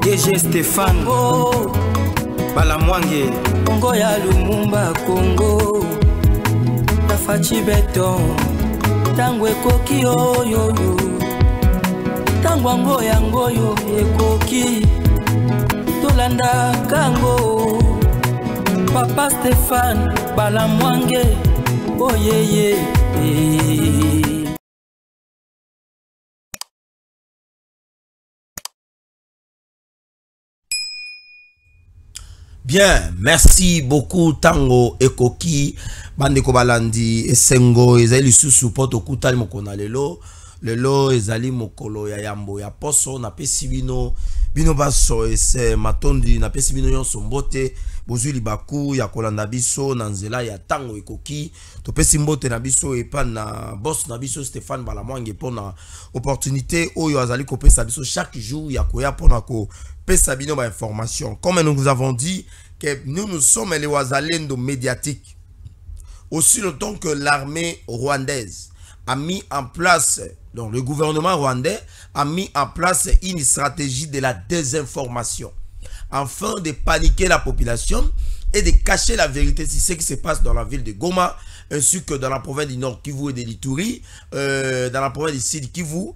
DG Stéphane Balamwange Congo ya Lumumba Congo Tafachi Beton Tango ekoki oyo Tango ango yango yo ekoki Tolanda kango Papa Stéphane Balamwange Oh yeah yeah. Bien, merci beaucoup Tango Ekoki Bandeko Balandi Esengo ezali susu poto kutali mokona lelo ezali mokolo ya yambo ya poso na pesi bino baso ese matondi na pesi bino yonso mbote bozuli baku ya kolanda biso na nzela ya Tango Ekoki to pesi mbote na biso epa na boss na biso Stéphane Balamwange pona opportunité oyo azali kopesa biso chaque jour ya koya pona ko pesa bino ba information. Comme nous vous avons dit que nous sommes les wazalendo médiatiques. Aussi longtemps que l'armée rwandaise a mis en place, donc le gouvernement rwandais a mis en place une stratégie de la désinformation afin de paniquer la population et de cacher la vérité sur ce qui se passe dans la ville de Goma ainsi que dans la province du Nord Kivu et de l'Ituri, dans la province du Sud Kivu.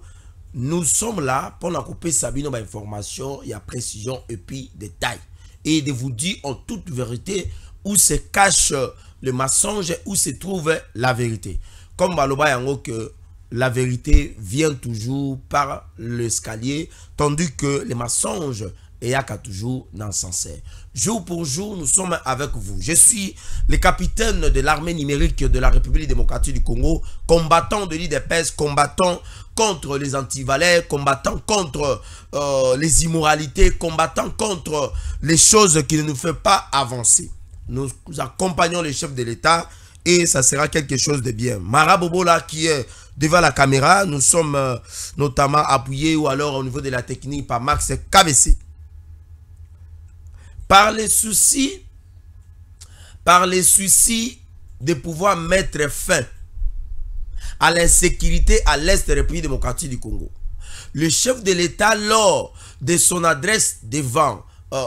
Nous sommes là pour la couper Sabino information, il y a précision et puis détail. Et de vous dire en toute vérité où se cache le mensonge, où se trouve la vérité. Comme Baloba Yango que la vérité vient toujours par l'escalier, tandis que les mensonges et yaka toujours dans le sens. Jour pour jour, nous sommes avec vous. Je suis le capitaine de l'armée numérique de la République démocratique du Congo, combattant de l'IDPS, combattant contre les antivalets, combattant contre les immoralités, combattant contre les choses qui ne nous font pas avancer. Nous accompagnons le chef de l'État et ça sera quelque chose de bien. Mara Bobola qui est devant la caméra, nous sommes notamment appuyés ou alors au niveau de la technique par Max KBC. Par les soucis de pouvoir mettre fin à l'insécurité à l'est de la République démocratique du Congo. Le chef de l'État, lors de son adresse devant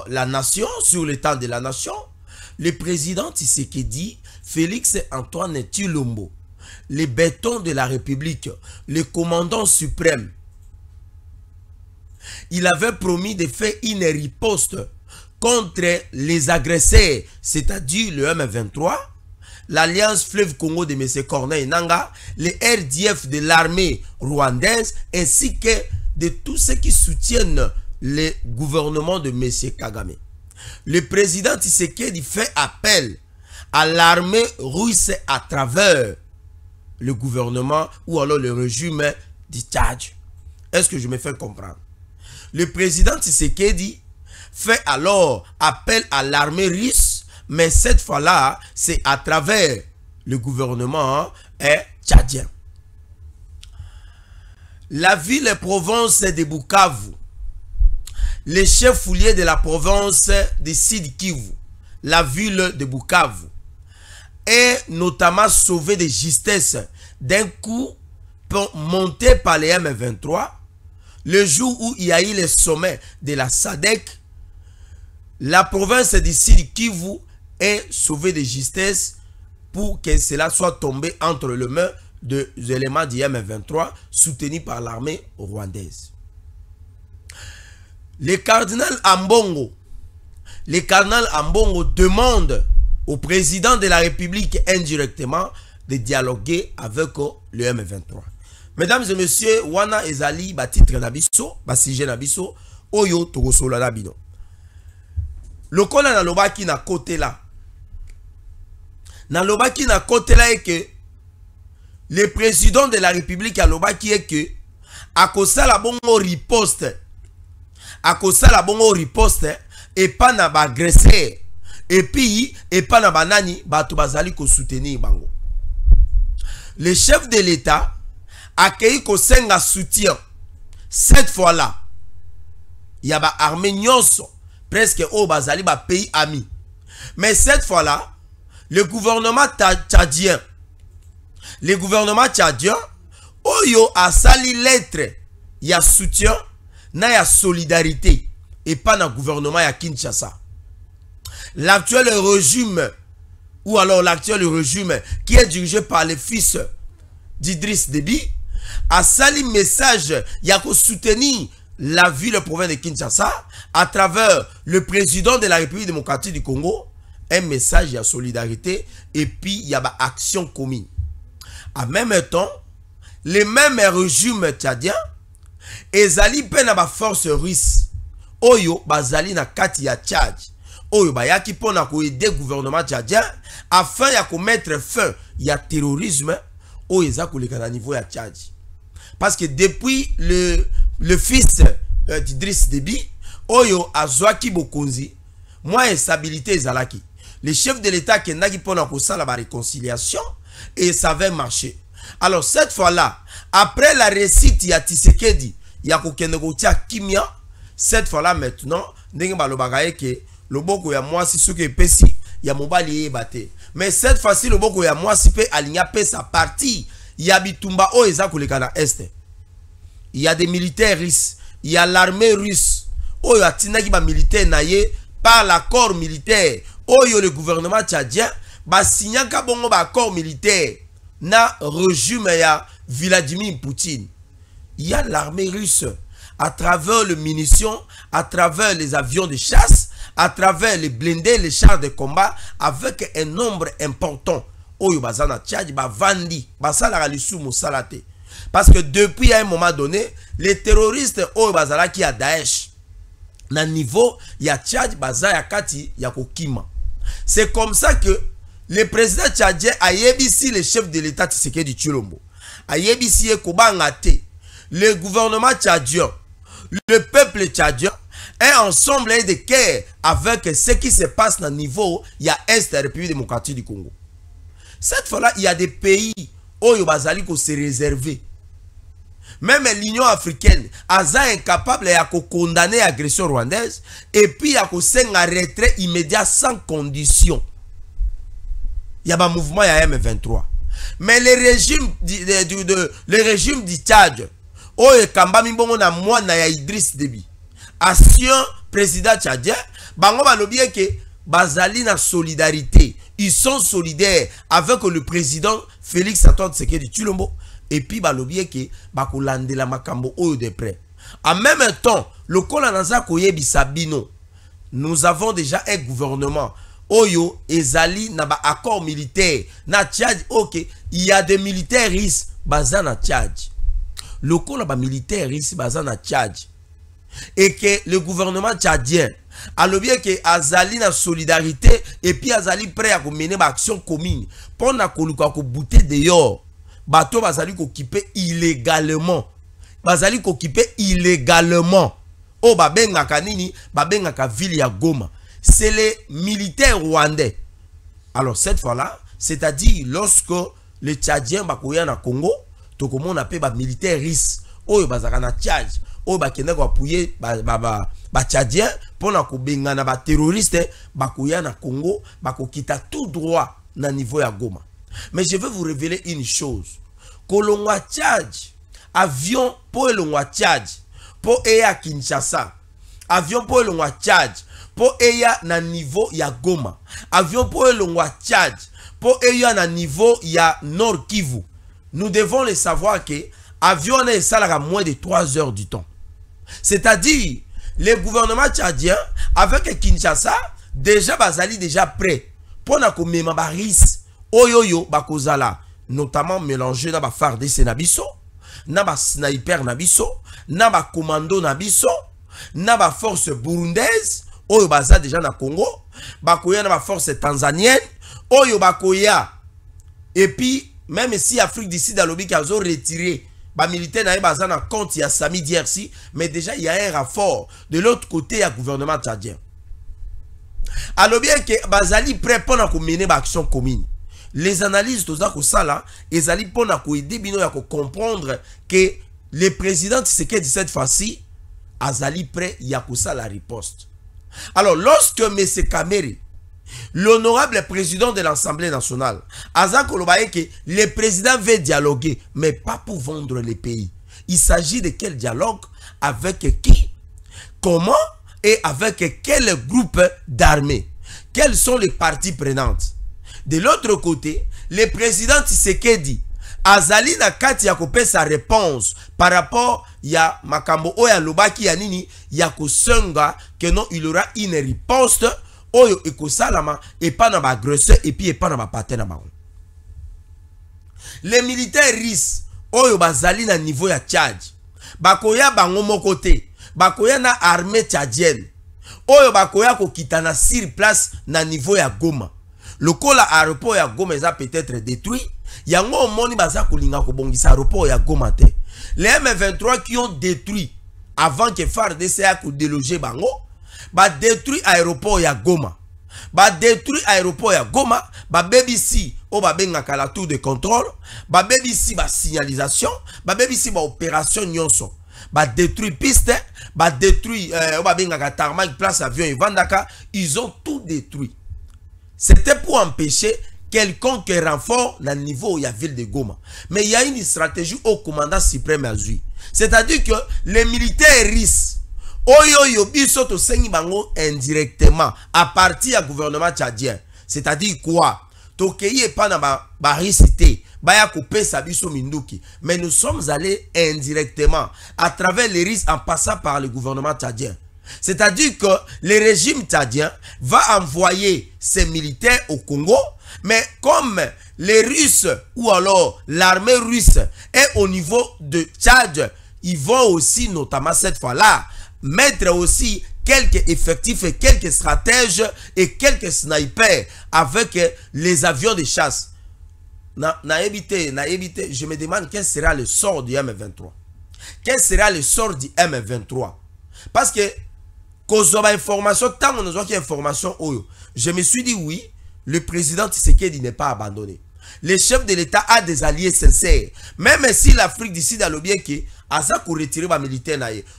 la nation, sur l'état de la nation, le président Tshisekedi, Félix Antoine Tshilombo, le béton de la République, le commandant suprême, il avait promis de faire une riposte contre les agresseurs, c'est-à-dire le M23, l'Alliance Fleuve Congo de M. Corneille Nangaa, les RDF de l'armée rwandaise, ainsi que de tous ceux qui soutiennent le gouvernement de M. Kagame. Le président Tshisekedi fait appel à l'armée russe à travers le gouvernement ou alors le régime du Tchad. Est-ce que je me fais comprendre? Le président Tshisekedi fait alors appel à l'armée russe, mais cette fois-là, c'est à travers le gouvernement tchadien. La ville et province de Bukavu, les chefs fouliers de la province de Sud Kivu, la ville de Bukavu, est notamment sauvé de justesse d'un coup monté par les M23, le jour où il y a eu le sommet de la SADC. La province du Sud Kivu est sauvée de justesse pour que cela soit tombé entre les mains des éléments du M23 soutenus par l'armée rwandaise. Le cardinal Ambongo demande au président de la République indirectement de dialoguer avec le M23. Mesdames et messieurs, wana ezali ba titre na biso, ba sujet na biso, oyo tokosola na bino. Lokola na lobaki na côté là. Na lobaki na côté là est que le président de la République a lobaki est que akosala bongo riposte. Akosala bongo riposte et pas na ba agresseur. Et puis et pas na banani bato bazali ko soutenir bango. Le chef de l'État a cueilli ko senga soutien. Cette fois-là, il y a ba armée nyonso presque au bazali ba pays ami. Mais cette fois-là, le gouvernement tchadien, oyo a sali lettre, il y a soutien, na ya solidarité et pas dans le gouvernement à Kinshasa. L'actuel régime, ou alors l'actuel régime qui est dirigé par le fils d'Idriss Déby, a sali message, il y a qu'à soutenir la ville province de Kinshasa à travers le président de la République démocratique du Congo, un message de solidarité et puis il y a une action commune. En même temps, les mêmes régimes tchadiens, ezali pe na ba force russe, oyo bazali na kati ya Tchad, oyo bayaki pona ko aider gouvernement tchadien afin ya ko mettre fin ya terrorisme oyo eza koleka na niveau ya Tchad. Parce que depuis le fils d'Idriss Déby, oyo azwaki bokonzi, moi instabilité ezalaki. Le chef de l'État qui n'a pas la réconciliation et ça avait marché. Alors cette fois-là, après la réussite ya Tshisekedi, ya kokendegotia kimia, cette fois-là maintenant, ndenge balobagaye ke loboko ya mwasi suke pesi ya mobali ebate. Mais cette fois-ci loboko ya mwasi pe alinya pe sa partie ya bitumba o eza koleka na est. Il y a des militaires russes, il y a l'armée russe. Oyo atinaki ba militaire na ye par l'accord militaire. Oyo le gouvernement tchadien ba signaka bongo ba accord militaire na régime ya Vladimir Poutine. Il y a l'armée russe à travers les munitions, à travers les avions de chasse, à travers les blindés, les chars de combat avec un nombre important. Oyo bazana Tchad ba vandi, ba sala lisu musalate. Parce que depuis un moment donné, les terroristes oyo bazala ki a Daesh na niveau ya Tchad baza ya kati ya kokima. C'est comme ça que le président tchadien a yebisi le chef de l'État Tshisekedi Tshilombo. A yebisi ekobangate. Le gouvernement tchadien, le peuple tchadien est ensemble de cœur avec ce qui se passe dans le niveau ya Est de la République démocratique du Congo. Cette fois-là, il y a des pays où bazali ko se réserver. Même l'Union africaine aza incapable de condamner l'agression rwandaise et puis à un retrait immédiat sans condition. Il y a un mouvement à M23. Mais le régime du Tchad, où Kamba Mimbongo na moi na Idriss Déby, ancien président tchadien, bango balobie que bazali na solidarité. Ils sont solidaires avec le président Félix Antoine Tshisekedi Tshilombo. Et puis balobie que bakolande la makambo oyo de près. En même temps, le kolanaza koyebi sabino. Nous avons déjà un gouvernement oyo ezali na ba accord militaire na Tchad. OK, il y a des militaires russes baza na Tchad. Le kol ba militaire russe baza na Tchad. Et que le gouvernement tchadien a le bien que azali na solidarité et puis azali prêt à mener ba action commune pour na koluka ko bouter dehors. Bateau bazali occupé illégalement. Bazali occupé illégalement. Oh babenga kanini, babenga ka ville ya Goma. C'est les militaires rwandais. Alors cette fois-là, c'est-à-dire lorsque les Tchadiens bakoya na Congo, to comment on appelle ba militaires russes. Oh bazaka na Tchad. Oh bakenda ko appuyer ba Tchadiens pour na ko benga na ba terroristes bakoya na Congo, bakokita tout droit na niveau ya Goma. Mais je vais vous révéler une chose. Kolongwa Tchad, avion pour Longwa Tchad, pour Eya Kinshasa, avion pour Longwa Tchad, pour Eya na niveau ya Goma, avion pour Longwa Tchad, pour Eya na niveau ya Nord Kivu. Nous devons le savoir que avion est salara moins de 3 heures du temps. C'est-à-dire, le gouvernement tchadien avec Kinshasa, déjà bazali déjà prêt pour na komema baris. Oyoyo bakozala notamment mélangé na ba FARDC na biso, na ba sniper na biso, na ba commando na biso, na ba force burundaise, oyo baza déjà na Congo, bakoya na ba force tanzanienne, oyo bakoya. Et puis même si Afrique du Sud a lobby qui a retiré ba militaire na baza na compte ya Sami DRC, mais déjà il y a un rapport de l'autre côté ya gouvernement tchadien. Alors bien que bazali prêt pour na mener ba action commune. Les analyses de ça ils allaient pour aider bino ya comprendre que le président Tshisekedi cette fois-ci azali prêt ya la riposte. Alors lorsque M. Kamere, l'honorable président de l'Assemblée nationale, azako lobaye que le président veut dialoguer mais pas pour vendre le pays. Il s'agit de quel dialogue, avec qui, comment, et avec quel groupe d'armées? Quelles sont les parties prenantes? De l'autre côté, le président Tshisekedi azali na kati ya kopesa réponse par rapport ya makambo oya lobaki ya nini ya kosenga que non il aura une riposte oyo ekosalama et pas na ba agresseur et puis et pas na ba partenaire na bango. Les militaires risques oyo bazali na niveau ya Tchad bakoya bango moko te bakoya na armée tchadienne oyo bakoya kokitana sur place na niveau ya Goma. Le kola aéroport ya Goma eza peut-être détruit. Yango moni baza kolinga kobongisa aéroport ya Goma te. Les M23 qui ont détruit avant que FARDC a déloger bango, ba détruit aéroport ya Goma. Ba détruit aéroport ya Goma, ba BBC o ba bengaka la tour de contrôle, ba BBC ba signalisation, ba BBC ba opération nyonso. Ba détruit piste, ba détruit o ba bengaka tarmac place avion et Vandaka, ils ont tout détruit. C'était pour empêcher quelconque renfort dans le niveau de la ville de Goma. Mais il y a une stratégie au commandant suprême Azui. C'est-à-dire que les militaires risquent indirectement à partir du gouvernement tchadien. C'est-à-dire quoi? Mais nous sommes allés indirectement à travers les risques en passant par le gouvernement tchadien. C'est-à-dire que le régime tchadien va envoyer ses militaires au Congo, mais comme les Russes ou alors l'armée russe est au niveau de Tchad, ils vont aussi, notamment cette fois-là, mettre aussi quelques effectifs et quelques stratèges et quelques snipers avec les avions de chasse. Je me demande quel sera le sort du M23. Quel sera le sort du M23? Parce que information, tant on a information, je me suis dit oui, le président Tshisekedi n'est pas abandonné. Le chef de l'État a des alliés sincères. Même si l'Afrique du Sud a le bien qui a ça pour retirer les militaires,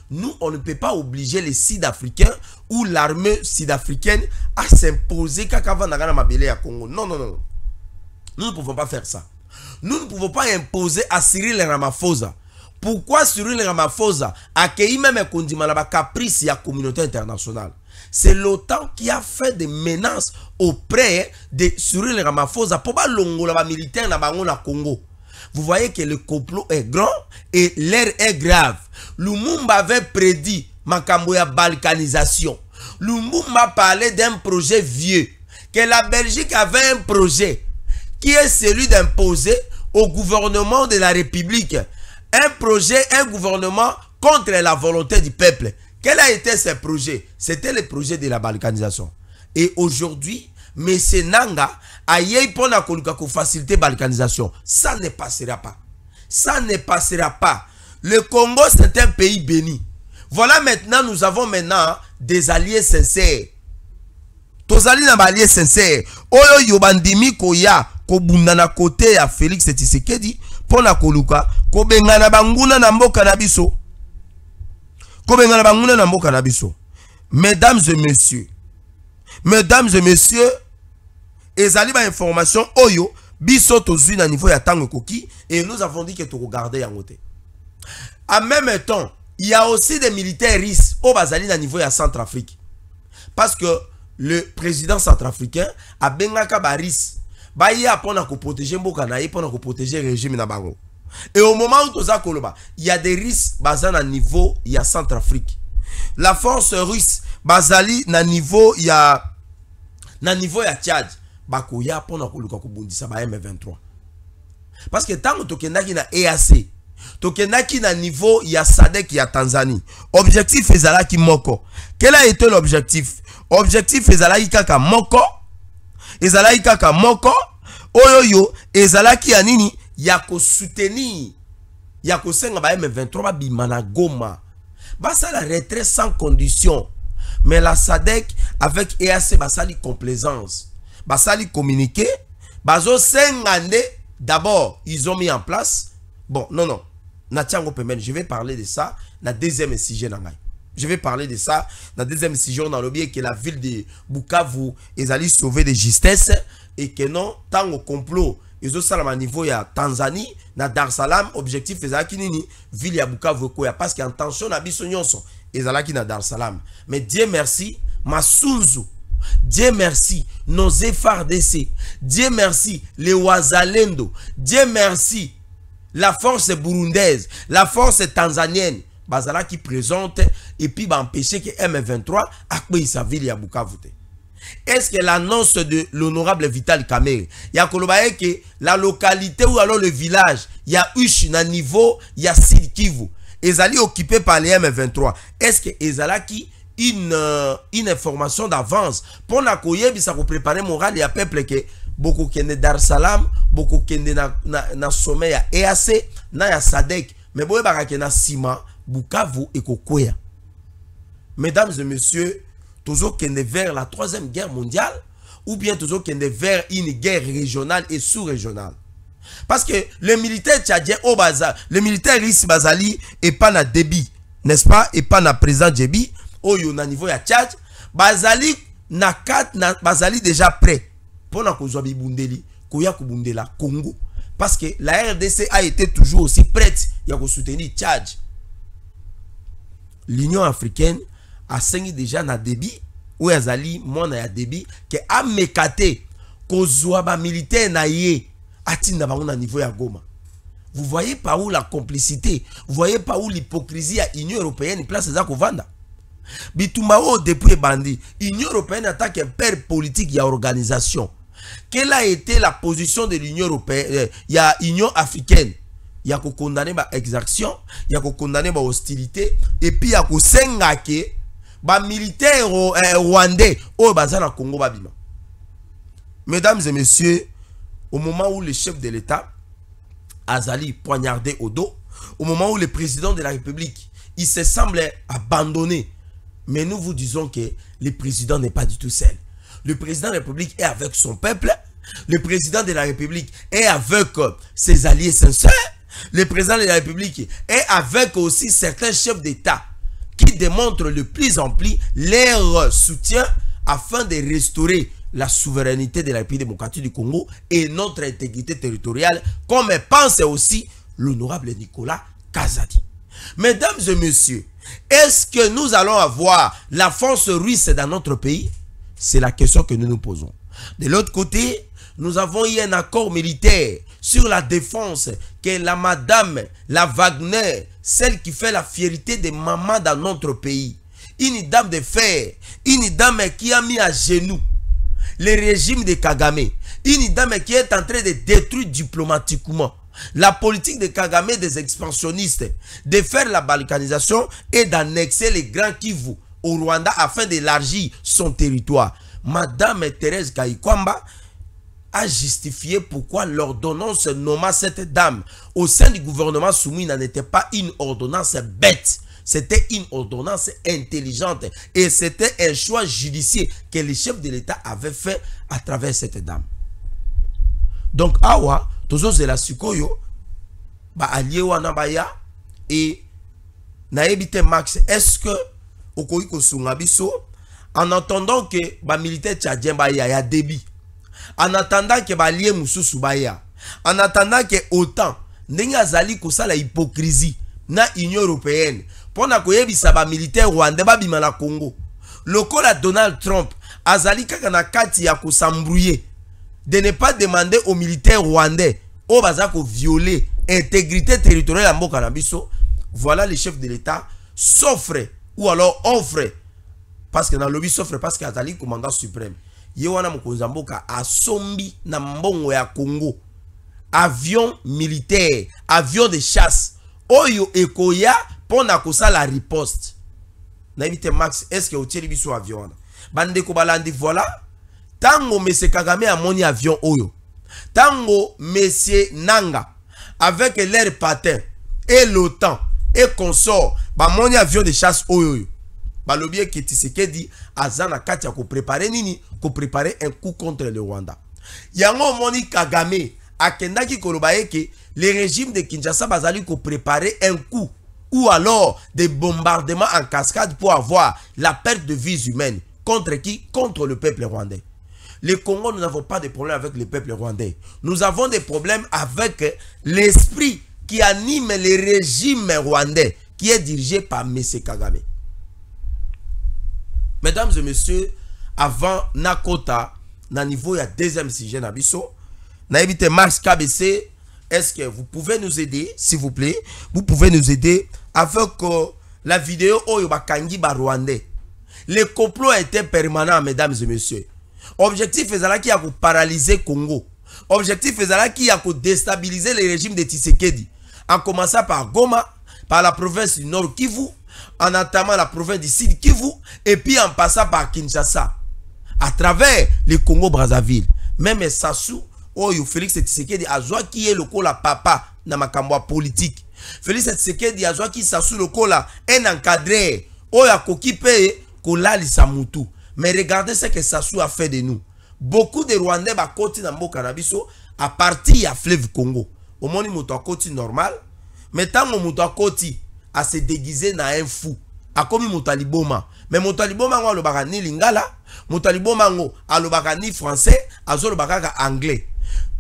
nous on ne peut pas obliger les Sud-Africains ou l'armée sud-africaine à s'imposer qu'avant Nagana Mabele à Congo. Non, non, non. Nous ne pouvons pas faire ça. Nous ne pouvons pas imposer à Cyril Ramaphosa. Pourquoi Cyril Ramaphosa a accueilli même un condiment caprice de la communauté internationale? C'est l'OTAN qui a fait des menaces auprès de Cyril Ramaphosa pour pas l'ongola militaire na Congo. Vous voyez que le complot est grand et l'air est grave. Lumumba avait prédit makambo ya balkanisation. Lumumba parlait d'un projet vieux. Que la Belgique avait un projet qui est celui d'imposer au gouvernement de la République un projet, un gouvernement contre la volonté du peuple. Quel a été ce projet? C'était le projet de la balkanisation. Et aujourd'hui, M. Nanga a eu pour faciliter la balkanisation. Ça ne passera pas. Ça ne passera pas. Le Congo, c'est un pays béni. Voilà maintenant, nous avons maintenant des alliés sincères. Tous alliés sincères. Oyo yobandimi koya kobundana côté à Félix Tshisekedi pour la koluka kobengana banguna na mboka na biso. Kobengana banguna na mboka na biso. Mesdames et messieurs, ezali ba information oyo biso tozui na niveau ya tango koki et nous avons dit que tu regardais yango te. En même temps, il y a aussi des militaires risques au bazali na niveau ya Centrafrique. Parce que le président centrafricain a bengaka baris ba y a pour protéger mboka na pour protéger le régime na bango. Et au moment où toza koloba, il y a des risques basés na niveau ya Centrafrique. La force russe bazali na niveau ya Tchad bakoya pour koluka kobundisa ba M23. Parce que tant tokendaki na EAC, tokendaki na niveau ya SADC ya Tanzanie, objectif ezalaki moko. Quel a été l'objectif? Objectif ezalaki kaka moko. Ezalaki kaka moko. Oyoyo ezalaki ya nini? Ya ko soutenir, ya ko senga ba M23 ba bimana Goma. Basa la retrait sans condition. Mais la SADC avec EAC basali complaisance. Basali communiquer. Bazo sengande. D'abord, ils ont mis en place. Bon, non. Je vais parler de ça dans le deuxième sujet. Je vais parler de ça dans le deuxième sujet. Dans le biais que la ville de Bukavu est allée sauver de justesse et que non, tant au complot, ils ont ça à niveau ya Tanzanie, na Dar Salam, objectif est à Kinini, ville ya Bukavu, parce qu'en tension, na biso nyonso, ezalaki na Dar es Salaam. Mais Dieu merci, Masunzu, Dieu merci, nos FARDC, Dieu merci, les Wazalendo, Dieu merci, la force burundaise, la force tanzanienne, bazala qui présente et puis empêcher que M23 accueille sa ville à Bukavu. Est-ce que l'annonce de l'honorable Vital Kamerhe, il y a que la localité ou alors le village, il y a eu un niveau, il y a Sud Kivu, ezali occupé par les M23. Est-ce que ezala qui une information d'avance pour la ça pour préparer moral et à peuple que beaucoup qui est Dar es Salaam, beaucoup qui est na sommet ya EAC, na ya SADC, mais boye baraka na Sima, Bukavu et Kokoya. Mesdames et messieurs, toujours qui est vers la 3e guerre mondiale ou bien toujours qui est vers une guerre régionale et sous-régionale. Parce que le militaire tchadien au Baza, le militaire Riss Bazali et pas na débit, n'est-ce pas, et pas na président Djebi, au na niveau ya Tchad, Bazali na 4 na Bazali déjà prêt pour na kozwabi bundeli, koya kubundela Congo. Parce que la RDC a été toujours aussi prête ya ko soutenir Tchad. L'Union africaine a saigné déjà na débit ou azali mona ya débit que a mekate kozwa ba militaire na ye atinda bango na niveau ya Goma. Vous voyez pas où la complicité, vous voyez pas où l'hypocrisie à l'Union européenne place za kovanda. Bitumao depuis bandi, l'Union européenne attaque un père politique, il y a organisation. Quelle a été la position de l'Union européenne, il y a l'Union africaine. Il y a qu'on condamner ba exaction, il y a qu'on condamner ba hostilité et puis il y a qu'on sengake ba militaire rwandais au bazar na Congo babima. Mesdames et messieurs, au moment où le chef de l'État Azali poignardé au dos, au moment où le président de la République il se semble abandonné, mais nous vous disons que le président n'est pas du tout seul. Le président de la République est avec son peuple, le président de la République est avec ses alliés sincères, le président de la République est avec aussi certains chefs d'État qui démontrent de plus en plus leur soutien afin de restaurer la souveraineté de la République démocratique du Congo et notre intégrité territoriale, comme pense aussi l'honorable Nicolas Kazadi. Mesdames et messieurs, est-ce que nous allons avoir la force russe dans notre pays? C'est la question que nous nous posons. De l'autre côté, nous avons eu un accord militaire sur la défense que la madame, la Wagner, celle qui fait la fierté des mamans dans notre pays, une dame de fer, une dame qui a mis à genoux le régime de Kagame, une dame qui est en train de détruire diplomatiquement la politique de Kagame des expansionnistes, de faire la balkanisation et d'annexer les grands Kivu au Rwanda afin d'élargir son territoire. Madame Thérèse Kayikwamba a justifié pourquoi l'ordonnance nomma cette dame au sein du gouvernement soumis n'était pas une ordonnance bête. C'était une ordonnance intelligente et c'était un choix judiciaire que le chef de l'État avait fait à travers cette dame. Donc, awa, toujours c'est la sukoyo, ba allié wana baya et naebite Max, est-ce que okoiko sungabiso en attendant que ba militaire tchadien baya ya débit, en attendant que ba allié mususu baya, en attendant que autant n'enga zali kosa la hypocrisie na Union européenne pour na koyebisa ba militaire rwandais ba bima na Congo. Lokola Donald Trump azali kaka na kati ya kosambrouiller de ne pas demander aux militaires rwandais au bazako violer intégrité territoriale à mboka na biso. Voilà le chef de l'État s'offre ou alors offre parce que dans le lobby s'offre parce que azali commandant suprême. Yewana mokonzi mboka asombi na mbongo ya Congo avion militaire, avion de chasse oyo ekoya pona kosa la riposte. Na évite Max, est-ce que otieli biso avion wana bande ko balandi voilà. Tango monsieur Kagame a moni avion oyo, tango monsieur Nanga avec l'air patin et l'OTAN et consort ba moni avion de chasse oyo, ba lobie ki Tshisekedi azana kati ya ko préparer nini, ko préparer un coup contre le Rwanda. Yango moni Kagame akendaki kolobaye ke le régime de Kinshasa bazali ko préparer un coup ou alors des bombardements en cascade pour avoir la perte de vies humaines. Contre qui? Contre le peuple rwandais. Le Congo, nous n'avons pas de problème avec le peuple rwandais. Nous avons des problèmes avec l'esprit qui anime le régime rwandais qui est dirigé par M. Kagame. Mesdames et messieurs, avant Nakota, na niveau, il y a deuxième sujet Nabiso. Naïbite Max KBC, est-ce que vous pouvez nous aider, s'il vous plaît? Vous pouvez nous aider avec la vidéo Oyobakangi Rwandais. Le complot était permanent, mesdames et messieurs. Objectif est qui a paralyser Congo. Objectif est qui a déstabiliser le régime de Tshisekedi. En commençant par Goma, par la province du Nord Kivu, en entamant la province du Sud Kivu, et puis en passant par Kinshasa. À travers le Congo-Brazzaville. Même Sassou, Félix Tshisekedi a joué qui est le cola papa dans ma camboa politique. Félix Tshisekedi a joué qui Sassou le cola un encadré. Oya koki paye kola lisamutu. Mais regardez ce que Sassou a fait de nous. Beaucoup de Rwandais ba koti na mboka na biso à partir à fleuve Congo. Au moni muto koti normal, mais tant muto koti à se déguiser na un fou. A komi mutaliboma. Mais mutaliboma ngo alobaka ni lingala, mutaliboma ngo alobaka ni français, azolobaka anglais.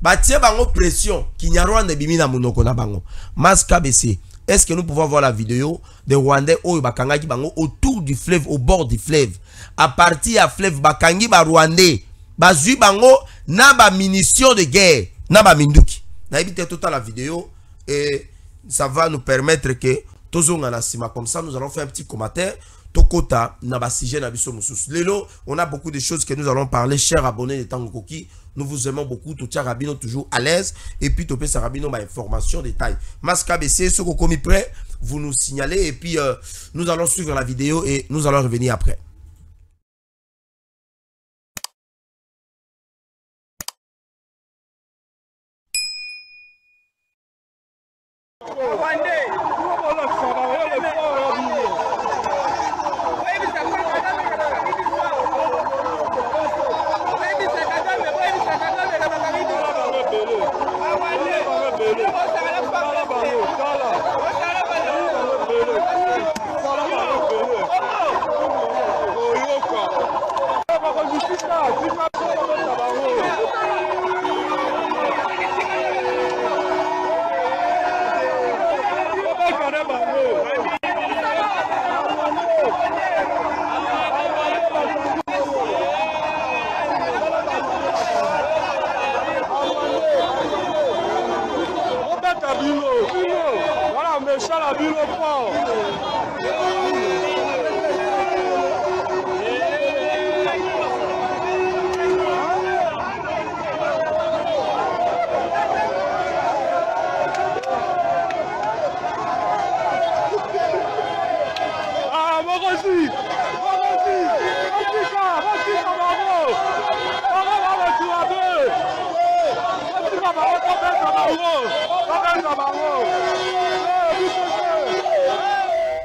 Batie bango pression Kinyarwanda bimina munoko na bango. Mas KBC, est-ce que nous pouvons voir la vidéo de Rwandais oyo bakangaki bango autour du fleuve, au bord du fleuve, à partir à fleuve bakangi ba Rwandais bazui bango na ba munitions de guerre na ba minduki. Na éviter tout la vidéo et ça va nous permettre que tozonga na sima comme ça nous allons faire un petit commentaire. Tokota na ba sujet na biso mususu. Lelo, on a beaucoup de choses que nous allons parler, chers abonnés de Tango Koki. Nous vous aimons beaucoup, tout tient Rabino toujours à l'aise et puis topé sa Rabino ma information détail. Mas KBC, ce qu'on commis prêt, vous nous signalez et puis nous allons suivre la vidéo et nous allons revenir après.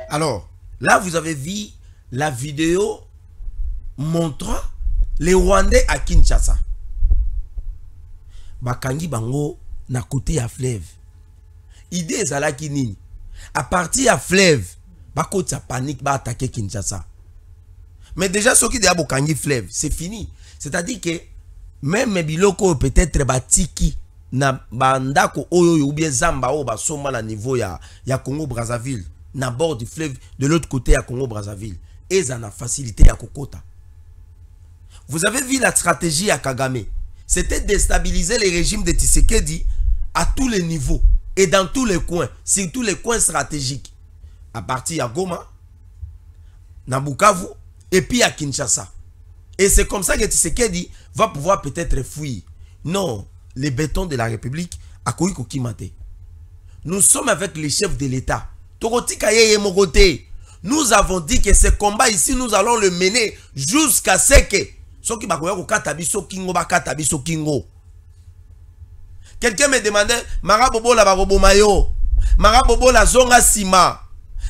Alors, là vous avez vu la vidéo montrant les Rwandais à Kinshasa. Bakangi bango na côté à fleuve. Idée ezalaki nini? À partir à fleuve, bakoti sa panique ba attaquer Kinshasa. Mais déjà ceux qui déjà bokangi fleuve, c'est fini. C'est-à-dire que même biloko peut-être batiki na bandako oyo ou bien zamba o ba soma na niveau ya Congo Brazzaville. Na bord du fleuve de l'autre côté à Congo Brazzaville et ça a facilité à Kokota. Vous avez vu la stratégie à Kagame, c'était déstabiliser les régimes de Tshisekedi à tous les niveaux et dans tous les coins, surtout les coins stratégiques, à partir à Goma, na Bukavu et puis à Kinshasa. Et c'est comme ça que Tshisekedi va pouvoir peut-être fuir. Non, les bétons de la République à Koukimate. Nous sommes avec les chefs de l'État. Nous avons dit que ce combat ici, nous allons le mener jusqu'à ce que quelqu'un me demandait Marabobo la barobo mayo, Marabobo la zonga sima,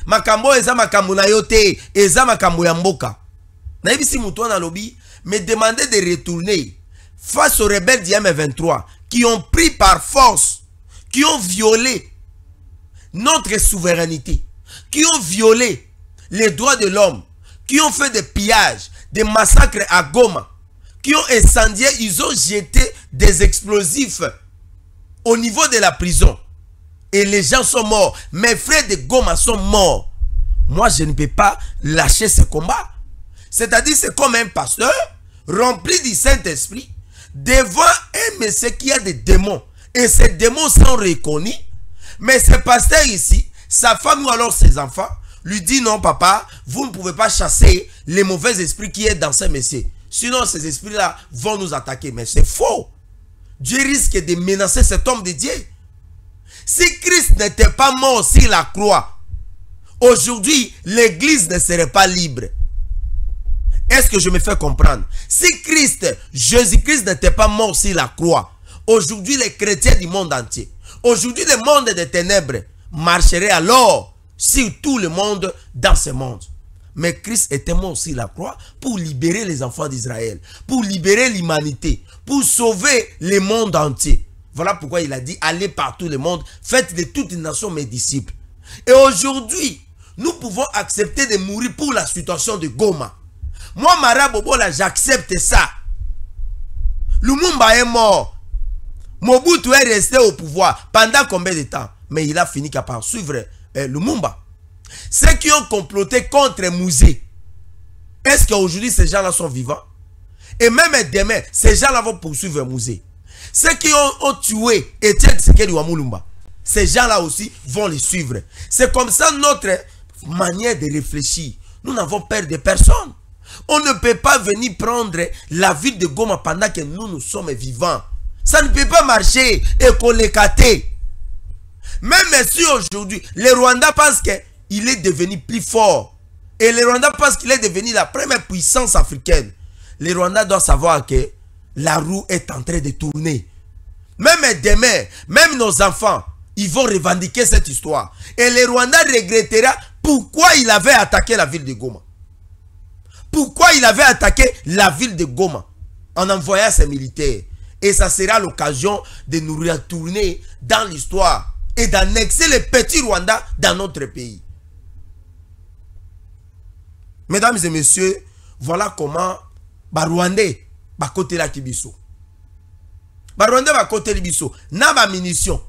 Makambo eza makambo na yote, eza makambo ya mboka. Na ibisi mutu na lobby me demandait de retourner face aux rebelles du M23 qui ont pris par force, qui ont violé notre souveraineté, qui ont violé les droits de l'homme, qui ont fait des pillages, des massacres à Goma, qui ont incendié, ils ont jeté des explosifs au niveau de la prison. Et les gens sont morts. Mes frères de Goma sont morts. Moi, je ne peux pas lâcher ce combat. C'est-à-dire, c'est comme un pasteur rempli du Saint-Esprit devant un monsieur qui a des démons. Et ces démons sont reconnus. Mais ce pasteur ici, sa femme ou alors ses enfants, lui dit non papa, vous ne pouvez pas chasser les mauvais esprits qui est dans ce monsieur. Sinon ces esprits-là vont nous attaquer. Mais c'est faux. Dieu risque de menacer cet homme de Dieu. Si Christ n'était pas mort sur la croix, aujourd'hui l'église ne serait pas libre. Est-ce que je me fais comprendre? Si Christ, Jésus-Christ n'était pas mort sur la croix, aujourd'hui les chrétiens du monde entier, aujourd'hui le monde des ténèbres marcherait alors sur tout le monde dans ce monde. Mais Christ était mort sur la croix pour libérer les enfants d'Israël, pour libérer l'humanité, pour sauver le monde entier. Voilà pourquoi il a dit, allez par tout le monde, faites de toutes les nations mes disciples. Et aujourd'hui, nous pouvons accepter de mourir pour la situation de Goma. Moi, Mara Bobola, j'accepte ça. Lumumba est mort. Mobutu est resté au pouvoir pendant combien de temps? Mais il a fini par suivre Lumumba. Ceux qui ont comploté contre Mouzé, est-ce qu'aujourd'hui ces gens-là sont vivants? Et même demain, ces gens-là vont poursuivre Mouzé. Ceux qui ont tué Etienne Tshisekedi Wamulumba, ces gens-là aussi vont les suivre. C'est comme ça notre manière de réfléchir. Nous n'avons peur de personne. On ne peut pas venir prendre la ville de Goma pendant que nous sommes vivants. Ça ne peut pas marcher et qu'on les cate. Même si aujourd'hui, le Rwanda pense qu'il est devenu plus fort. Et le Rwanda pense qu'il est devenu la première puissance africaine. Le Rwanda doit savoir que la roue est en train de tourner. Même demain, même nos enfants, ils vont revendiquer cette histoire. Et le Rwanda regrettera pourquoi il avait attaqué la ville de Goma. Pourquoi il avait attaqué la ville de Goma en envoyant ses militaires. Et ça sera l'occasion de nous retourner dans l'histoire et d'annexer le petit Rwanda dans notre pays. Mesdames et messieurs, voilà comment Rwandais va côté la Kibiso. Rwandais va côté Libiso. Na ba munition.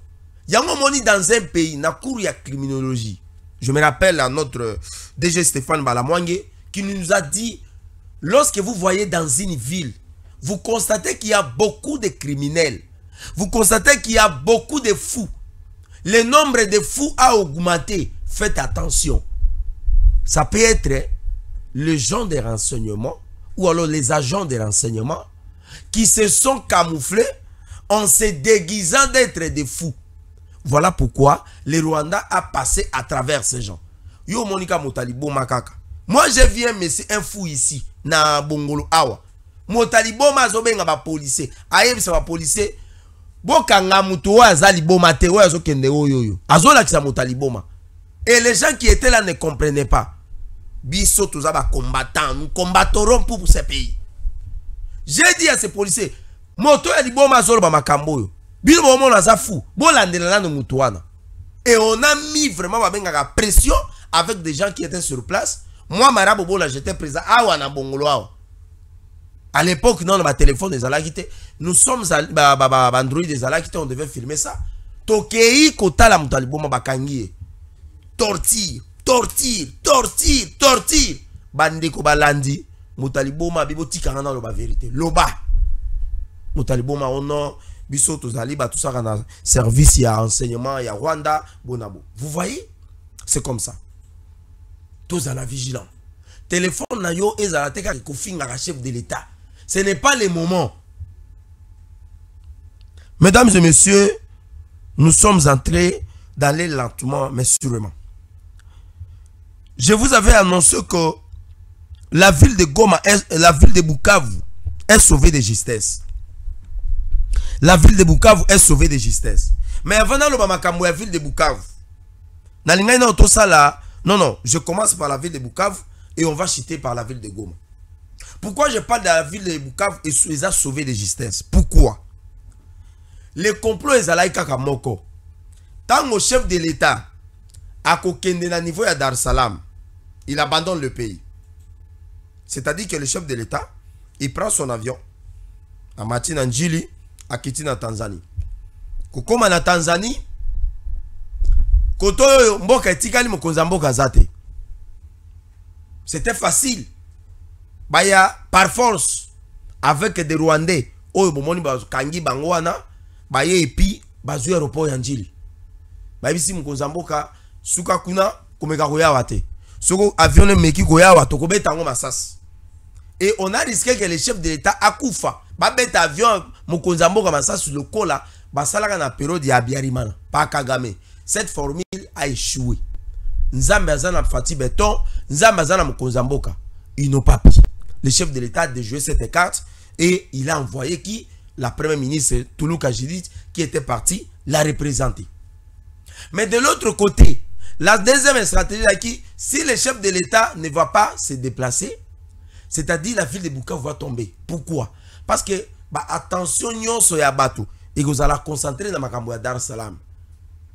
Yango moni dans un pays na cour ya criminologie. Je me rappelle à notre DG Stéphane Balamwange qui nous a dit, lorsque vous voyez dans une ville, vous constatez qu'il y a beaucoup de criminels. Vous constatez qu'il y a beaucoup de fous. Le nombre de fous a augmenté. Faites attention. Ça peut être les gens de renseignement ou alors les agents de renseignement qui se sont camouflés en se déguisant d'être des fous. Voilà pourquoi le Rwanda a passé à travers ces gens. Yo Monica Motalibo Makaka. Moi je viens mais c'est un fou ici na Bongolo Awa. Motalibo mazobenga ba policier. Ayebisa ba policier. Bokanga mutu wa azali boma te wa azokende oyoyo. Azola kisa Motaliboma. Et les gens qui étaient là ne comprenaient pas. Biso tous aba combattants, nous combattrons pour ce pays. J'ai dit à ces policiers, moto ya liboma zolo ba makambo yo. Bilo bomo na za fou. Bolandela na mutu wana. Et on a mis vraiment ba benga pression avec des gens qui étaient sur place. Moi Marabobo Bola j'étais présent awa na Bongolo awa. À l'époque, non, ma téléphone des Alakité, nous sommes Android des Alakité, on devait filmer ça. Tokei kota la Mutaliboma bakangi. Torture, torture, torture, torture. Bandeko balandi, Mutaliboma bibo tikarana loba vérité. Loba. Mutaliboma ono biso tozali ba tout ça dans service ya enseignement ya Rwanda bonabo. Vous voyez? C'est comme ça. Tous à la vigilance. Téléphone na yo ezalateka kofinga ka chef de l'État. Ce n'est pas le moment. Mesdames et messieurs, nous sommes entrés d'aller lentement mais sûrement. Je vous avais annoncé que la ville de Goma, la ville de Bukavu est sauvée de justesse. La ville de Bukavu est sauvée de justesse. Mais avant d'aller à la ville de Bukavu, non, je commence par la ville de Bukavu et on va chuter par la ville de Goma. Pourquoi je parle de la ville de Bukavu et les a sauvés de justesse? Pourquoi? Le complot est à Kakamoko. Tant au chef de l'État à Kokende na niveau à Dar es Salaam, il abandonne le pays. C'est-à-dire que le chef de l'État, il prend son avion à Matina Njili, à Kitina, Tanzanie. Kokoma na Tanzanie, Koto Mboka Tikali Mokonza Mboka Zate. C'était facile. baya par force avec des Rwandais oyo bomoni ba kangi bango wana baye epi bazu aéroport ya Njili babisi Mukonzamboka suka kuna komeka koyawa te soko avion meki koyawa to kobeta ngo masasi et on a risqué que le chef de l'État akufa babeta avion Mukonzamboka masasi le kola basalaka na période ya Biarimana pa Kagame. Cette formule a échoué. Nzambe azana Fati Beton, Nzambe azana Mukonzamboka. Ils n'ont pas pris. Le chef de l'État a déjoué cette carte et il a envoyé qui? La première ministre Toulouse Kajidit qui était partie la représenter. Mais de l'autre côté, la deuxième stratégie là qui, si le chef de l'État ne va pas se déplacer, c'est-à-dire la ville de Bukavu va tomber. Pourquoi? Parce que bah, attention nyonso ya batu et vous allez concentrer dans makambo ya Dar es Salaam.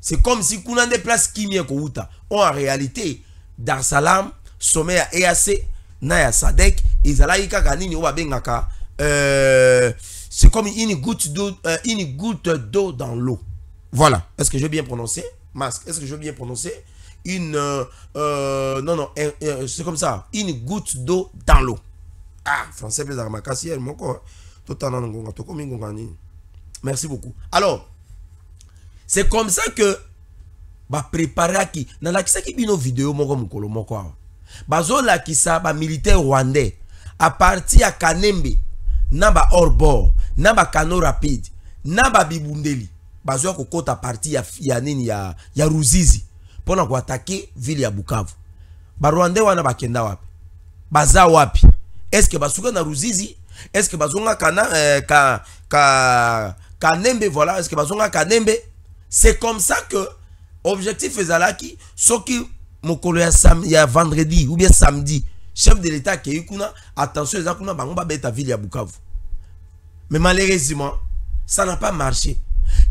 C'est comme si kuna des places qui mien ko uta. En réalité, Dar es Salaam sommet à EAC na ya Sadek izala ika kanini oba bengaka c'est comme une goutte d'eau dans l'eau. Voilà. Est-ce que je vais bien prononcer? Masque. Est-ce que je vais bien prononcer? Non, c'est comme ça. Une goutte d'eau dans l'eau. Ah, français, plus d'armakasi, mon corps. Merci beaucoup. Alors, c'est comme ça que bah préparer à qui dans la qui bino vidéo mon mokolo moko bazo la kisa ba militaire rwandais à partir à Kanembe na ba hors-bord na ba cano rapide na ba bibundeli bazo ko kota parti ya nini ya Ruzizi pona ko attaquer ville ya Bukavu. Ba rwandais wana bakenda wapi baza wapi? Est-ce que basuka na Ruzizi? Est-ce que bazonga Kanembe? Voilà, est-ce que bazonga Kanembe? C'est comme ça que objectif ezalaki soki mokolo ya vendredi ou bien samedi chef de l'État qui yukuna attention ezakuna bango ba beta ville ya Bukavu. Mais malheureusement ça n'a pas marché.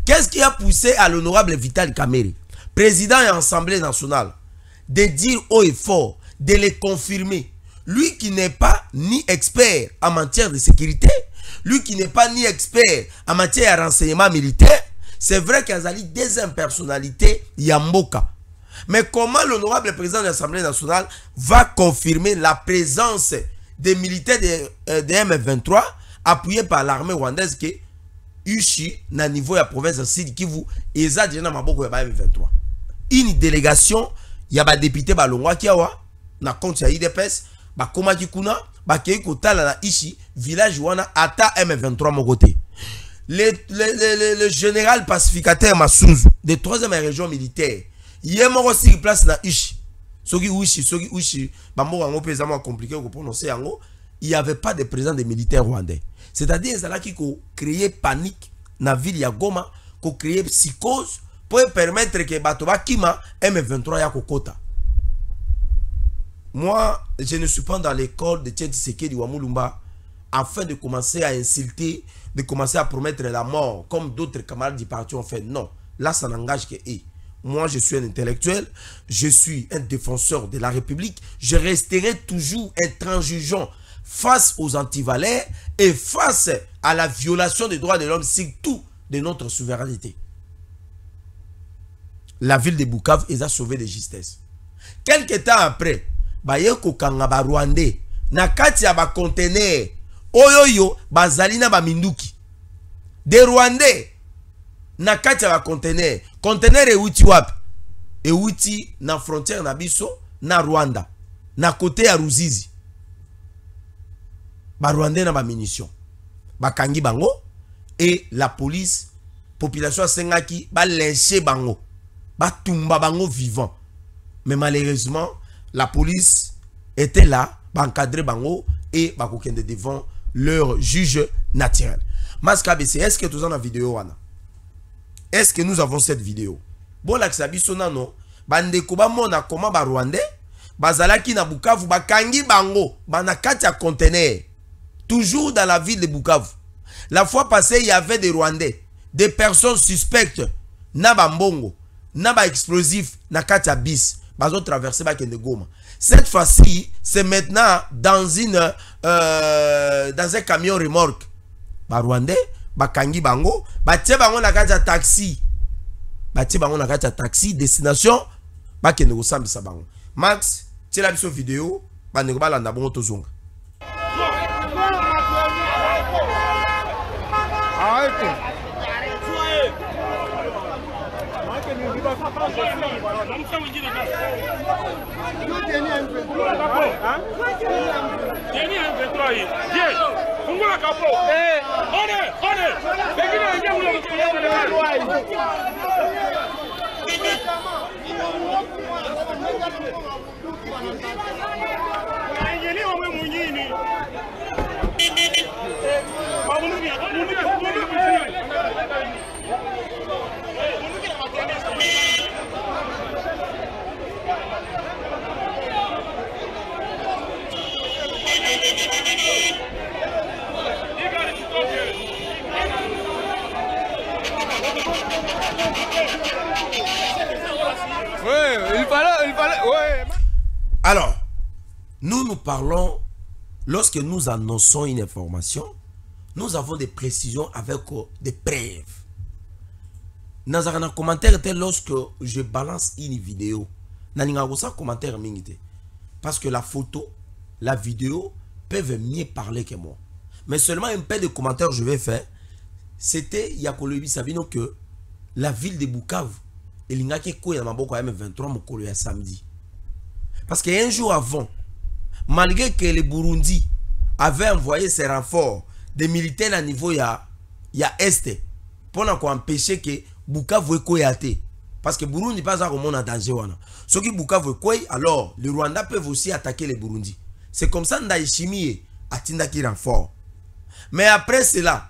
Qu'est-ce qui a poussé à l'honorable Vital Kamerhe, président et Assemblée nationale, de dire haut et fort, de le confirmer, lui qui n'est pas ni expert en matière de sécurité, lui qui n'est pas ni expert en matière de renseignement militaire? C'est vrai qu'il y a des impersonnalités Yamboka. Mais comment l'honorable président de l'Assemblée nationale va confirmer la présence des militaires de M23 appuyés par l'armée rwandaise qui Uchi na niveau de la province de Sud Kivu et ça déjà dans Maboko ya M23. Une délégation, il y a des députés balongwa qui awa na compte ya IDPS, ba koma kikuna, ba kei kotala na Ishi village wana ata M23 mokote. Le général pacificateur Massunzu de 3e région militaire, il y a aussi place na Ishi. Soki Ushi, bambo ango pesamment compliqué pour prononcer ango, il n'y avait pas de présence des militaires rwandais. C'est-à-dire qu'il faut créer panique dans la ville de Goma, pour créer psychose, pour permettre que Batoba Kima M23 ya kokota. Moi, je ne suis pas dans l'école de Tshisekedi Wamulumba afin de commencer à insulter, de commencer à promettre la mort comme d'autres camarades du parti ont fait. Non, là ça n'engage que eux. Moi je suis un intellectuel, je suis un défenseur de la République, je resterai toujours intransigeant face aux antivaleurs et face à la violation des droits de l'homme, surtout de notre souveraineté. La ville de Bukavu est sauvée de justesse. Quelques temps après, Bayeko Kangaba Rwandais, Nakati ya ba conteneur, Oyoyo, Bazalina ba Minduki. Des Rwandais, Nakati ya ba conteneur. Conteneur e uti wapi? E uti na frontière na biso, na Rwanda. Na côté ya Ruzizi. Ba Rwandais na ba munitions. Ba kangi bango. Et la police, population sengaki, ba lyncher bango. Ba tumba bango vivant. Mais malheureusement, la police était là, ba encadrer bango et ba kokende devant leur juge naturel. Maskabc, est-ce que tu as une vidéo wana? Est-ce que nous avons cette vidéo? Bon la kisabiso nano, bandeko ba mona comment ba Rwandais, bazalaki na Bukavu ba kangi bango, ba na kati ya conteneur. Toujours dans la ville de Bukavu. La fois passée, il y avait des Rwandais, des personnes suspectes, na ba mbongo, na ba explosif, na kati ya bis, bazo traverser ba kende Goma. Cette fois-ci, c'est maintenant dans un camion remorque. Ba Rwandais, ba kangi bango, ba tie bango na kati ya taxi. Ba tie bango na kati ya taxi, destination, ba kende ko sambisa bango. Max, tie la biso vidéo, ba ne ko ba landa bongo tozonga. Alors, nous parlons, lorsque nous annonçons une information, nous avons des précisions avec des preuves. Dans un commentaire, lorsque je balance une vidéo, commentaire parce que la photo, la vidéo peuvent mieux parler que moi. Mais seulement un peu de commentaires je vais faire. C'était Yakolobi Sabino que la ville de Bukavu, il y a M23 samedi. Parce qu'un jour avant, malgré que le Burundi avait envoyé ses renforts des militaires à niveau ya Est pour empêcher que Bukavu ait. Parce que Burundi n'est pas en danger. Ce qui Bukavu ait, alors le Rwanda peut aussi attaquer le Burundi. C'est comme ça que Ndaïchimi a tindaki renfort. Mais après cela,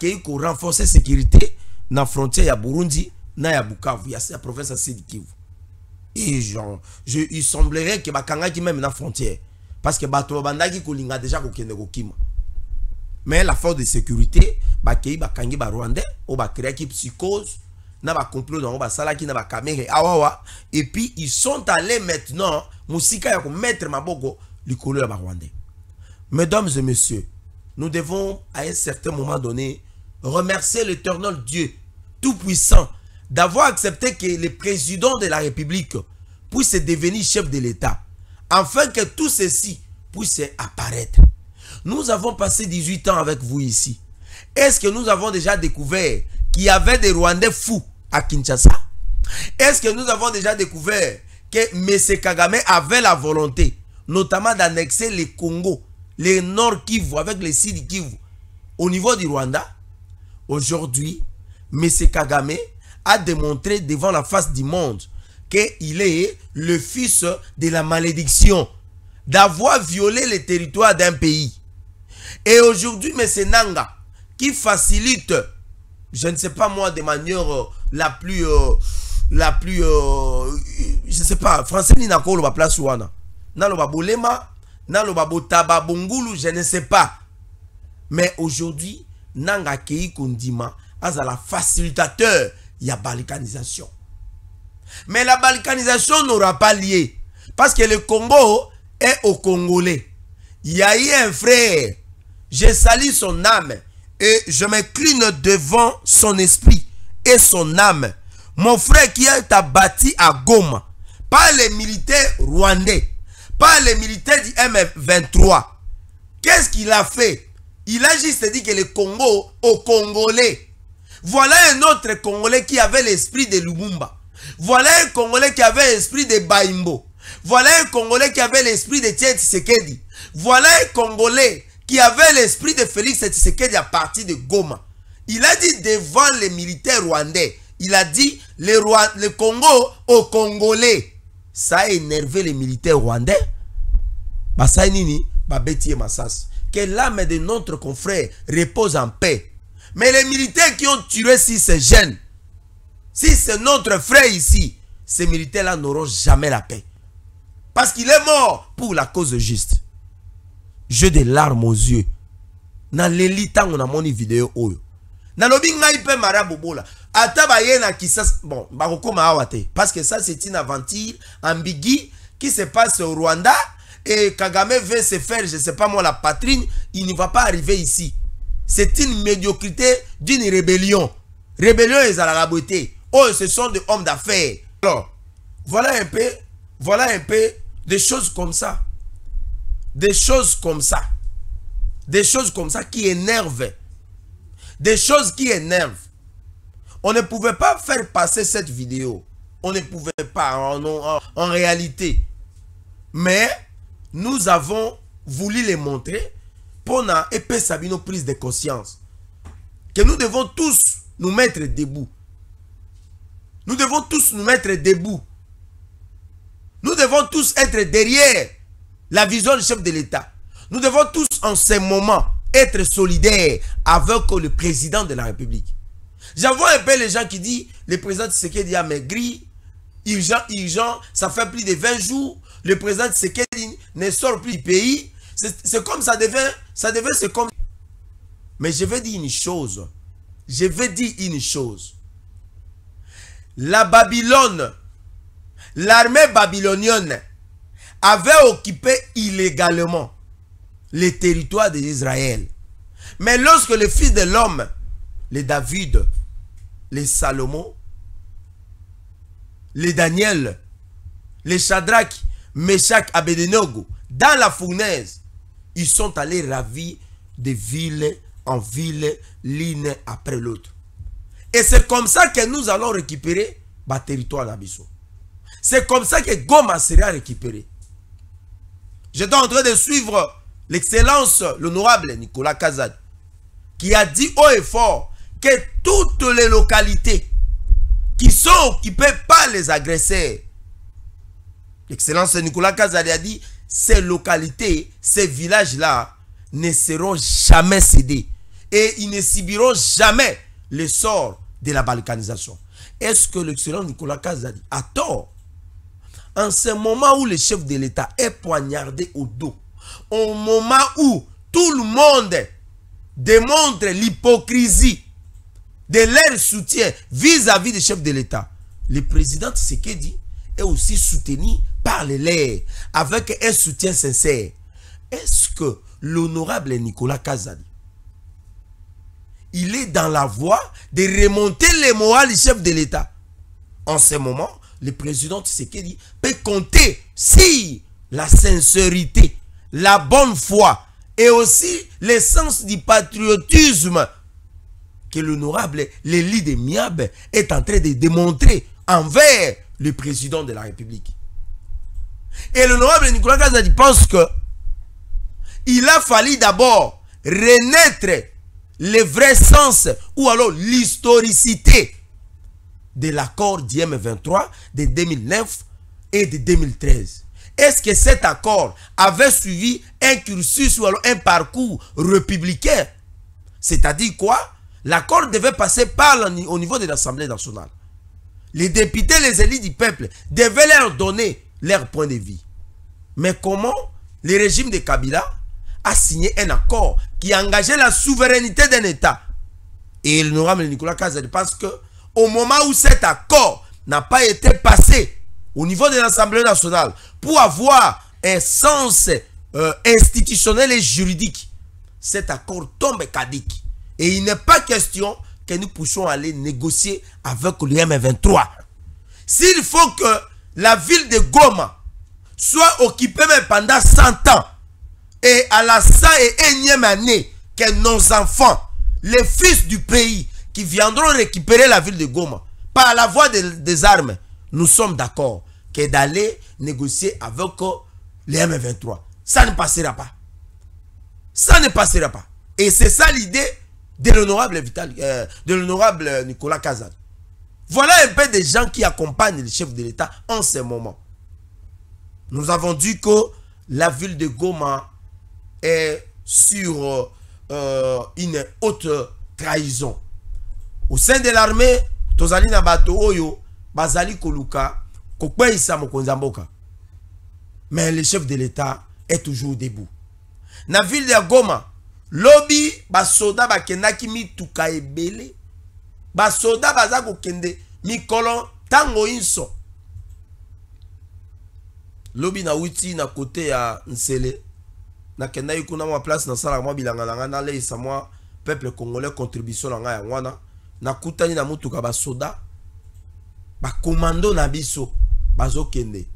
il faut renforcer la sécurité dans la frontière de Burundi, dans la Bukavu, il y a la province de Sud Kivu. Et genre, il semblerait que Bakangaki même dans la frontière. Parce que Bato Bandaki Kolinga déjà kokende kokima. Mais la force de sécurité, Bakei Bakangi ba Rwandais, ou ba créer qui psychose, na ba complot dans ba salaki na ba caméra awawa. Et puis ils sont allés maintenant, Moussika ya ko mettre maboko likolo ya ba Rwandais. Mesdames et messieurs, nous devons à un certain moment donné remercier l'Éternel Dieu tout-puissant d'avoir accepté que le président de la République puisse devenir chef de l'État, afin que tout ceci puisse apparaître. Nous avons passé 18 ans avec vous ici. Est-ce que nous avons déjà découvert qu'il y avait des Rwandais fous à Kinshasa? Est-ce que nous avons déjà découvert que M. Kagame avait la volonté, notamment d'annexer les Congo, les Nord Kivu avec les Sud Kivu au niveau du Rwanda? Aujourd'hui, M. Kagame a démontré devant la face du monde qu'il est le fils de la malédiction d'avoir violé le territoire d'un pays. Et aujourd'hui, M. Nanga, qui facilite, je ne sais pas moi, de manière la plus, je ne sais pas, français ni nakolo ba place wana, nalo ba bolema, nalo ba botaba bongulu, je ne sais pas. Mais aujourd'hui, Nanga Kei Kondima a la facilitateur. Il y a balkanisation. Mais la balkanisation n'aura pas lié. Parce que le Congo est au Congolais. Il y a eu un frère. Je salue son âme. Et je m'incline devant son esprit et son âme. Mon frère qui est abattu à Goma. Par les militaires rwandais. Par les militaires du M23. Qu'est-ce qu'il a fait? Il a juste dit que le Congo au Congolais. Voilà un autre Congolais qui avait l'esprit de Lumumba. Voilà un Congolais qui avait l'esprit de Baimbo. Voilà un Congolais qui avait l'esprit de Tiet Tshisekedi. Voilà un Congolais qui avait l'esprit de Félix Tshisekedi à partir de Goma. Il a dit devant les militaires rwandais, il a dit le Congo aux Congolais. Ça a énervé les militaires rwandais. Que l'âme de notre confrère repose en paix. Mais les militaires qui ont tué ces jeunes, si c'est notre frère ici, ces militaires-là n'auront jamais la paix. Parce qu'il est mort pour la cause juste. J'ai des larmes aux yeux. Dans l'élite, on a mon vidéo. Dans le binga, il peut marabobola. Bon, parce que ça, c'est une aventure ambiguë qui se passe au Rwanda. Et Kagame veut se faire, je ne sais pas moi, la patrie. Il ne va pas arriver ici. C'est une médiocrité d'une rébellion. Rébellion et la beauté. Oh, ce sont des hommes d'affaires. Alors, voilà un peu des choses comme ça. Des choses comme ça. Des choses comme ça qui énervent. Des choses qui énervent. On ne pouvait pas faire passer cette vidéo. On ne pouvait pas en réalité. Mais nous avons voulu les montrer pour une prise de conscience. Que nous devons tous nous mettre debout. Nous devons tous nous mettre debout. Nous devons tous être derrière la vision du chef de l'État. Nous devons tous en ce moment être solidaires avec le président de la République. J'avoue un peu les gens qui disent le président Tshisekedi a maigri, urgent, ça fait plus de 20 jours, le président Tshisekedi ne sort plus du pays. C'est comme ça devait, c'est comme. Mais je vais dire une chose. Je vais dire une chose. La Babylone, l'armée babylonienne avait occupé illégalement les territoires d'Israël. Mais lorsque les fils de l'homme, les David, les Salomon, les Daniel, les Shadrach, Meshach, Abednego, dans la fournaise, ils sont allés ravir de ville en ville, l'une après l'autre. Et c'est comme ça que nous allons récupérer le territoire d'Abisso. C'est comme ça que Goma sera récupéré. J'étais en train de suivre l'excellence, l'honorable Nicolas Kazad, qui a dit haut et fort que toutes les localités qui sont occupées par les agresseurs, l'excellence Nicolas Kazad a dit, ces localités, ces villages-là ne seront jamais cédés et ils ne subiront jamais le sort de la balkanisation. Est-ce que l'excellent Nicolas Kazad a tort? En ce moment où le chef de l'État est poignardé au dos, au moment où tout le monde démontre l'hypocrisie de leur soutien vis-à-vis du chef de l'État, le président Tshisekedi est aussi soutenu par les leurs avec un soutien sincère. Est-ce que l'honorable Nicolas Kazad, il est dans la voie de remonter les morales du chef de l'État? En ce moment, le président Tshisekedi peut compter sur la sincérité, la bonne foi et aussi le sens du patriotisme que l'honorable Lélie de Miab est en train de démontrer envers le président de la République. Et l'honorable Nicolas Kazad pense que il a fallu d'abord renaître le vrai sens ou alors l'historicité de l'accord d'IM23 de 2009 et de 2013. Est-ce que cet accord avait suivi un cursus ou alors un parcours républicain? C'est-à-dire quoi? L'accord devait passer au niveau de l'Assemblée nationale. Les députés, les élus du peuple devaient leur donner leur point de vue. Mais comment le régime de Kabila a signé un accord qui engageait la souveraineté d'un État? Et l'honorable Nicolas Kazad pense que au moment où cet accord n'a pas été passé au niveau de l'Assemblée nationale pour avoir un sens institutionnel et juridique, cet accord tombe caduc. Et il n'est pas question que nous puissions aller négocier avec le M23. S'il faut que la ville de Goma soit occupée même pendant 100 ans, et à la 101e année que nos enfants, les fils du pays, qui viendront récupérer la ville de Goma par la voie des armes, nous sommes d'accord que d'aller négocier avec les M23. Ça ne passera pas. Ça ne passera pas. Et c'est ça l'idée de l'honorable Nicolas Kazad. Voilà un peu des gens qui accompagnent le chef de l'État en ce moment. Nous avons dit que la ville de Goma est sur une haute trahison. Au sein de l'armée, tozali na bato oyo bazali koluka kokweisa mokonzi mboka. Mais le chef de l'État est toujours debout. Na ville de Goma, lobby basoda bakendaki mituka ebele. Basoda baza kokende mikolo tango inso. Lobby na witi na côté ya Nsele. Na kenda yukuna mwa place na sala mwa bilanga na ngana le isa mwa peuple congolais contribution na nga ya wana. Na kutani na mutuka basoda ba commando na biso bazo kende.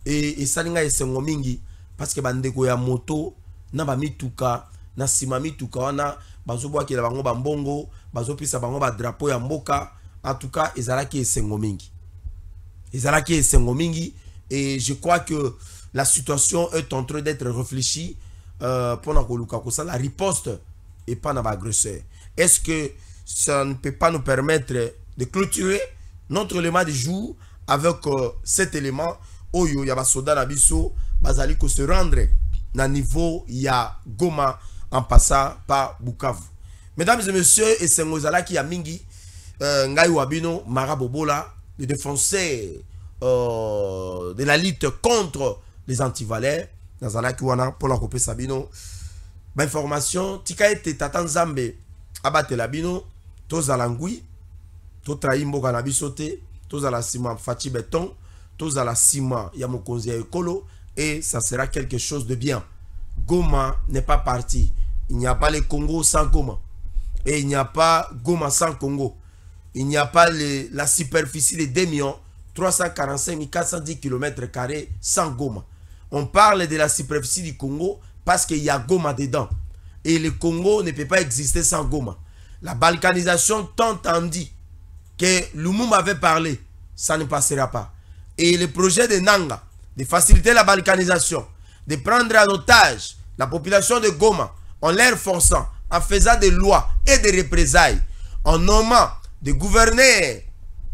Et salinga esengo mingi parce que bandeko ya moto na ba mituka na simami tukawana bazo bwa ki la bango bambongo bazo pisa bango ba drapeau ya mboka. En tout cas ezalaki esengo mingi. Ezalaki esengo mingi et je crois que la situation est en train d'être réfléchie pendant que la riposte et pas dans l'agresseur. Est-ce que ça ne peut pas nous permettre de clôturer notre élément du jour avec cet élément Oyo ya basoda na biso bazali ko se rendre na niveau ya Goma en passant par Bukavu. Mesdames et messieurs, et c'est Mozalaki ya mingi ngai wabino Marabobola, le défenseur de la lutte contre les antivaleurs dans un wana pour la couper Sabino. Ba information tika ete tata Nzambe abate la bino toza langui to traimbo kana bisote toza la ciment Fachi béton toza la ciment ya mokonzi ya ekolo et ça sera quelque chose de bien. Goma n'est pas parti. Il n'y a pas le Congo sans Goma et il n'y a pas Goma sans Congo. Il n'y a pas la superficie de 2 345 410 km² sans Goma. On parle de la superficie du Congo parce qu'il y a Goma dedans. Et le Congo ne peut pas exister sans Goma. La balkanisation tant dit que Lumumba avait parlé, ça ne passera pas. Et le projet de Nanga, de faciliter la balkanisation, de prendre en otage la population de Goma, en leur forçant, en faisant des lois et des représailles, en nommant des gouverneurs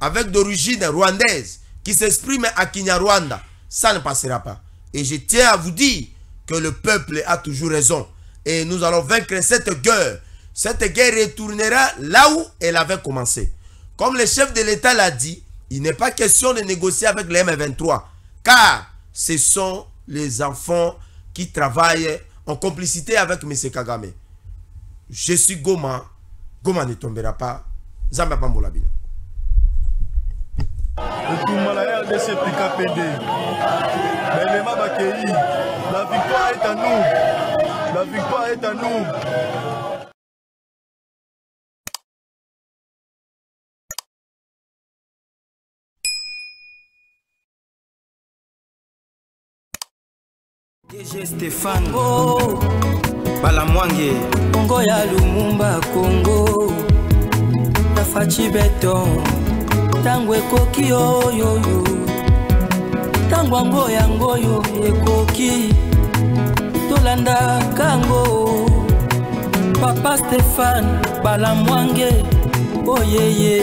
avec d'origine rwandaise qui s'expriment à Kinyarwanda, ça ne passera pas. Et je tiens à vous dire que le peuple a toujours raison. Et nous allons vaincre cette guerre. Cette guerre retournera là où elle avait commencé. Comme le chef de l'État l'a dit, il n'est pas question de négocier avec les M23. Car ce sont les enfants qui travaillent en complicité avec M. Kagame. Je suis Goma. Goma ne tombera pas. Zamba Pambola Bino. La victoire est à nous. La victoire est à nous. DG Stéphane Balamwange Congo ya Lumumba Congo Fachi béton tango ekoki oyo tango yango ekoki tolanda kango Papa Stéphane Balamwange oyeye